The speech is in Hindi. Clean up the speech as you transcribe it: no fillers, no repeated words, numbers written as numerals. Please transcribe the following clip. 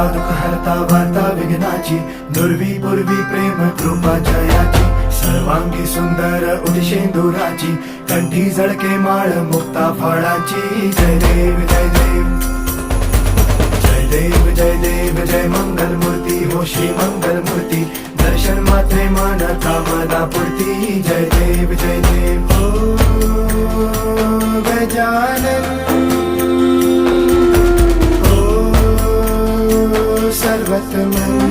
हरता दुःख हरता वार्ता विघ्नाची, दुर्वी पूर्वी प्रेम कृपा जयाची, सर्वांगी सुंदर उदिशेंदुराची, कंठी झळके माळ मुक्ता फळाची. जय देव जय देव जय देव जय देव जय मंगल मूर्ती हो श्री मंगल मूर्ती, दर्शन मात्रे मन कामना पूर्ती. जय देव जय देव हो गजानन हो सर्वतमन.